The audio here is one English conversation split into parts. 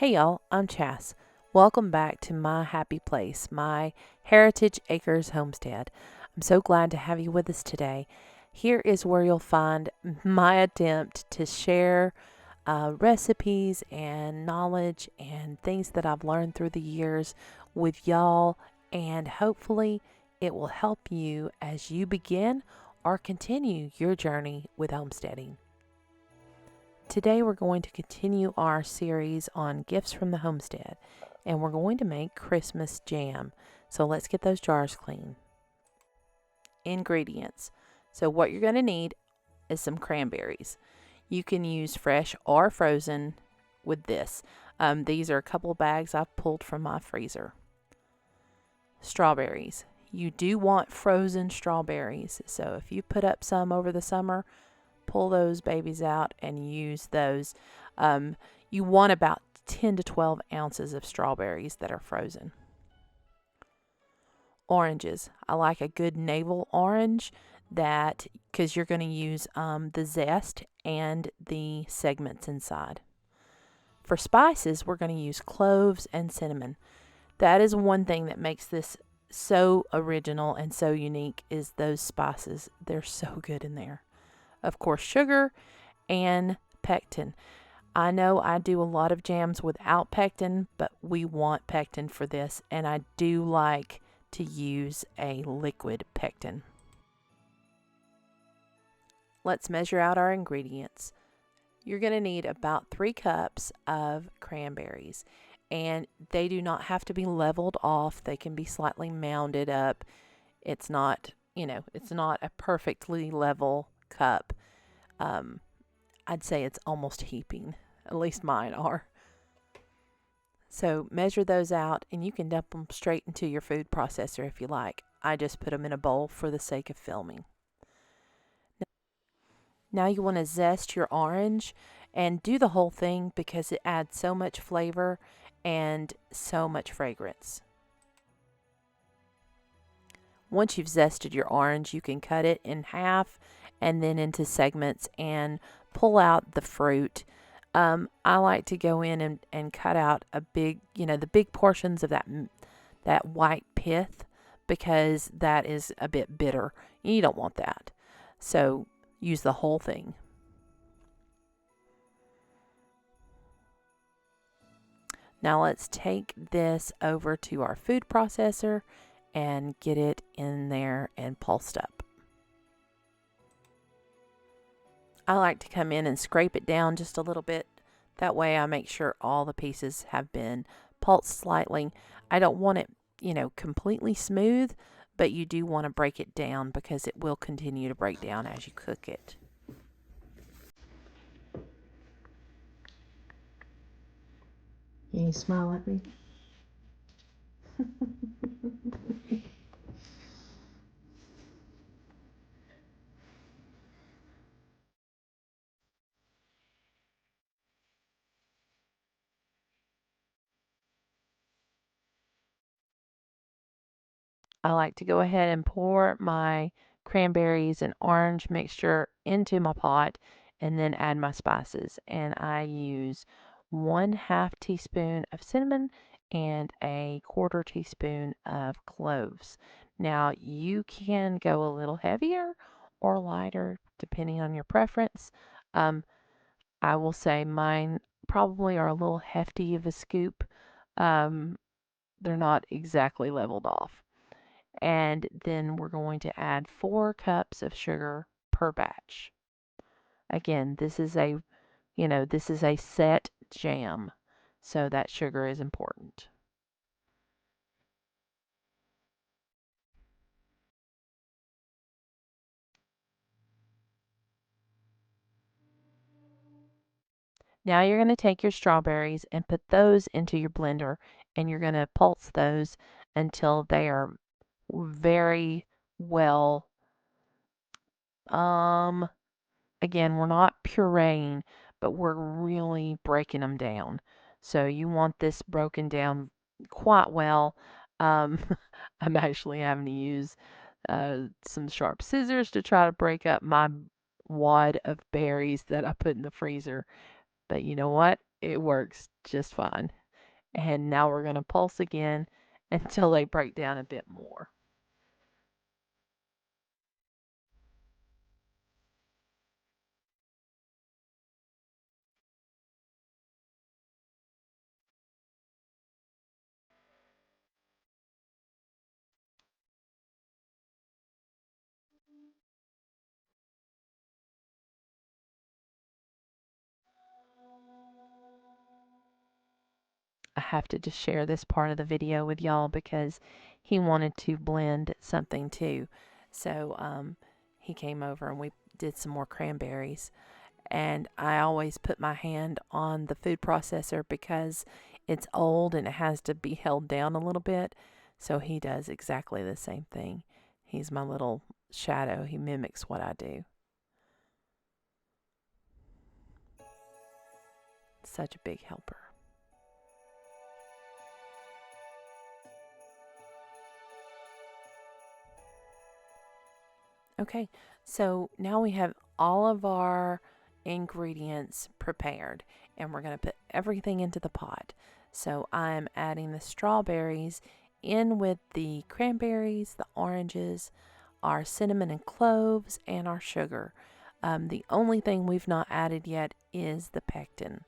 Hey y'all, I'm Chas. Welcome back to my happy place, my Heritage Acres homestead. I'm so glad to have you with us today. Here is where you'll find my attempt to share recipes and knowledge and things that I've learned through the years with y'all, and hopefully it will help you as you begin or continue your journey with homesteading. Today we're going to continue our series on gifts from the homestead, and we're going to make Christmas jam. So let's get those jars clean. Ingredients. So what you're going to need is some cranberries. You can use fresh or frozen with this. These are a couple bags I've pulled from my freezer. Strawberries. You do want frozen strawberries. So if you put up some over the summer, pull those babies out and use those. You want about 10 to 12 ounces of strawberries that are frozen. Oranges. I like a good navel orange that because you're going to use the zest and the segments inside. For spices, we're going to use cloves and cinnamon. That is one thing that makes this so original and so unique is those spices. They're so good in there. Of course, sugar and pectin. I know I do a lot of jams without pectin, but we want pectin for this, and I do like to use a liquid pectin. Let's measure out our ingredients. You're going to need about 3 cups of cranberries, and they do not have to be leveled off. They can be slightly mounded up. It's not a perfectly level cup. I'd say it's almost heaping. At least mine are. So measure those out, and you can dump them straight into your food processor if you like. I just put them in a bowl for the sake of filming. Now you want to zest your orange and do the whole thing because it adds so much flavor and so much fragrance. Once you've zested your orange, you can cut it in half and then into segments and pull out the fruit. I like to go in and cut out a big, the big portions of that white pith because that is a bit bitter. You don't want that. So use the whole thing. Now let's take this over to our food processor and get it in there and pulsed up. I like to come in and scrape it down just a little bit. That way I make sure all the pieces have been pulsed slightly. I don't want it, completely smooth, but you do want to break it down because it will continue to break down as you cook it. Can you smile at me? I like to go ahead and pour my cranberries and orange mixture into my pot and then add my spices. And I use 1/2 teaspoon of cinnamon and a 1/4 teaspoon of cloves. Now you can go a little heavier or lighter depending on your preference. I will say mine probably are a little hefty of a scoop. Um, they're not exactly leveled off. And then we're going to add 4 cups of sugar per batch. Again, this is a set jam, so that sugar is important. Now you're going to take your strawberries and put those into your blender, and you're going to pulse those until they are very well, again, we're not pureeing, but we're really breaking them down. So you want this broken down quite well. Um, I'm actually having to use some sharp scissors to try to break up my wad of berries that I put in the freezer. But you know what? it works just fine. And now we're going to pulse again until they break down a bit more. I have to just share this part of the video with y'all because he wanted to blend something too. So he came over and we did some more cranberries. And I always put my hand on the food processor because it's old and it has to be held down a little bit. So he does exactly the same thing. He's my little shadow. He mimics what I do. Such a big helper. Okay, so now we have all of our ingredients prepared and we're going to put everything into the pot. So I'm adding the strawberries in with the cranberries, the oranges, our cinnamon and cloves, and our sugar. The only thing we've not added yet is the pectin.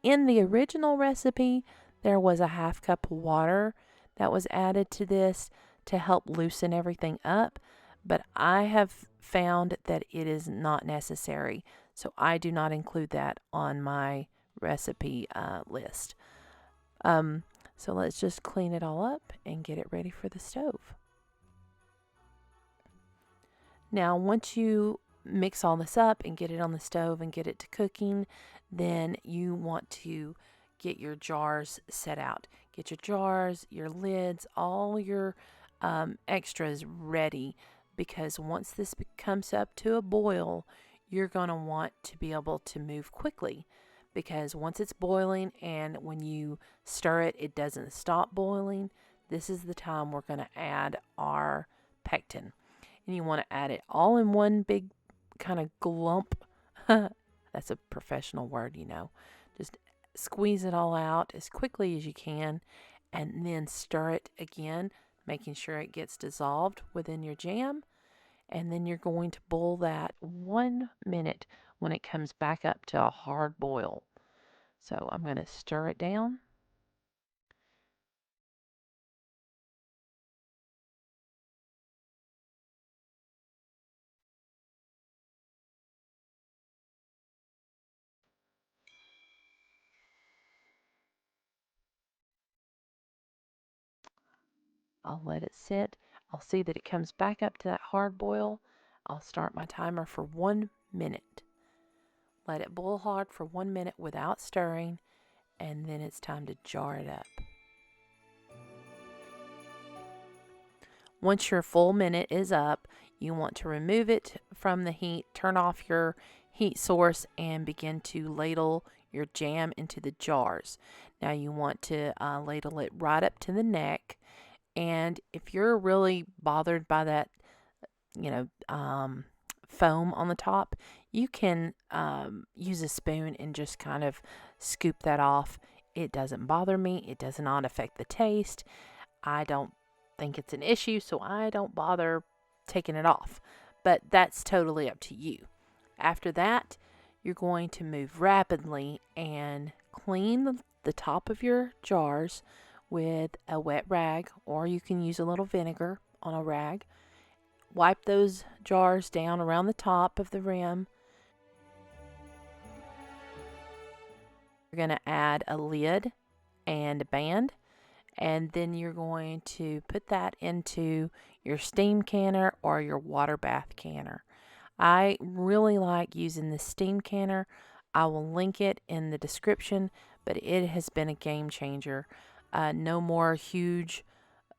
In the original recipe, there was a half cup of water that was added to this to help loosen everything up, but I have found that it is not necessary, so I do not include that on my recipe list. So let's just clean it all up and get it ready for the stove. Now, once you mix all this up and get it on the stove and get it to cooking, then you want to get your jars set out. Get your jars, your lids, all your extras ready, because once this comes up to a boil, you're going to want to be able to move quickly, because once it's boiling and when you stir it, it doesn't stop boiling. This is the time we're going to add our pectin. And you want to add it all in one big kind of glump. That's a professional word, you know. Just squeeze it all out as quickly as you can and then stir it again, making sure it gets dissolved within your jam. And then you're going to boil that 1 minute when it comes back up to a hard boil. So I'm going to stir it down. I'll let it sit. I'll see that it comes back up to that hard boil. I'll start my timer for 1 minute. Let it boil hard for 1 minute without stirring, and then it's time to jar it up. Once your full minute is up, you want to remove it from the heat, turn off your heat source, and begin to ladle your jam into the jars. Now you want to ladle it right up to the neck, and if you're really bothered by that, foam on the top, you can use a spoon and just kind of scoop that off. It doesn't bother me. It does not affect the taste. I don't think it's an issue, so I don't bother taking it off. But that's totally up to you. After that, you're going to move rapidly and clean the top of your jars with a wet rag, or you can use a little vinegar on a rag. Wipe those jars down around the top of the rim. You're going to add a lid and a band, and then you're going to put that into your steam canner or your water bath canner. I really like using the steam canner. I will link it in the description, but it has been a game changer. No more huge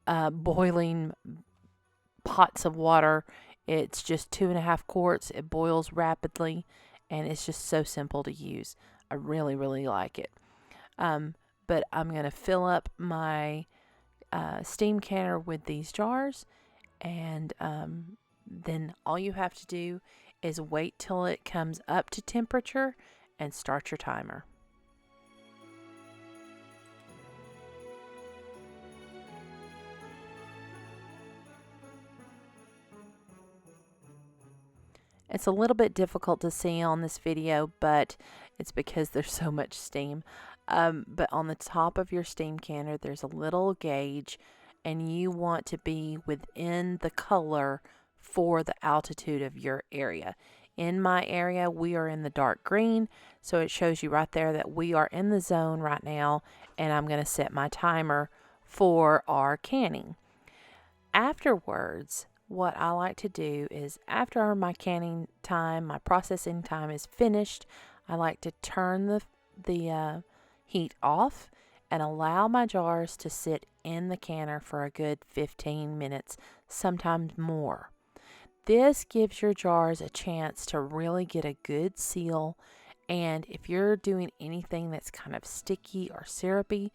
boiling pots of water. It's just 2.5 quarts. It boils rapidly, and it's just so simple to use. I really, really like it. But I'm going to fill up my steam canner with these jars, and then all you have to do is wait till it comes up to temperature and start your timer. It's a little bit difficult to see on this video, but it's because there's so much steam. But on the top of your steam canner, there's a little gauge, and you want to be within the color for the altitude of your area. In my area, we are in the dark green, so it shows you right there that we are in the zone right now, and I'm going to set my timer for our canning. Afterwards, what I like to do is after my canning time, my processing time is finished, I like to turn the heat off and allow my jars to sit in the canner for a good 15 minutes, sometimes more. This gives your jars a chance to really get a good seal, and if you're doing anything that's kind of sticky or syrupy,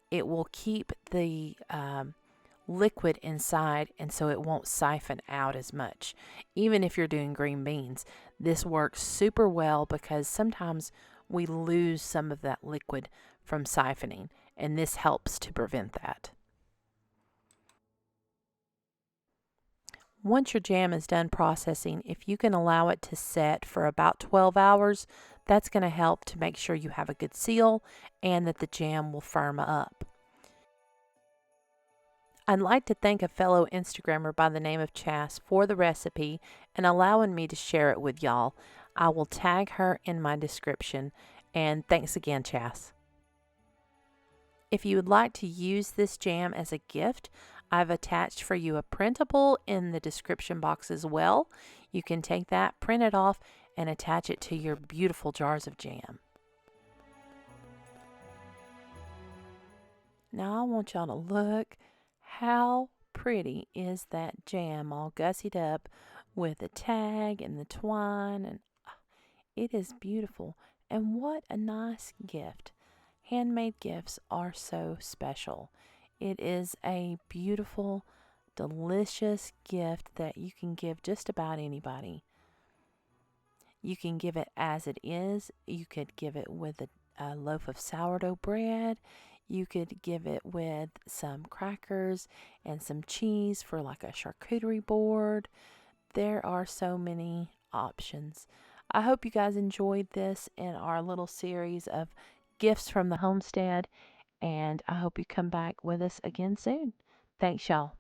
it will keep the liquid inside, and so it won't siphon out as much. Even if you're doing green beans, this works super well because sometimes we lose some of that liquid from siphoning, and this helps to prevent that. Once your jam is done processing, if you can allow it to set for about 12 hours, that's going to help to make sure you have a good seal and that the jam will firm up. I'd like to thank a fellow Instagrammer by the name of Chas for the recipe and allowing me to share it with y'all. I will tag her in my description, and thanks again, Chas. If you would like to use this jam as a gift, I've attached for you a printable in the description box as well. You can take that, print it off, and attach it to your beautiful jars of jam. Now I want y'all to look. How pretty is that jam all gussied up with the tag and the twine, and it is beautiful. And what a nice gift. Handmade gifts are so special. It is a beautiful, delicious gift that you can give just about anybody. You can give it as it is. You could give it with a loaf of sourdough bread. You could give it with some crackers and some cheese for like a charcuterie board. There are so many options. I hope you guys enjoyed this in our little series of gifts from the homestead, and I hope you come back with us again soon. Thanks, y'all.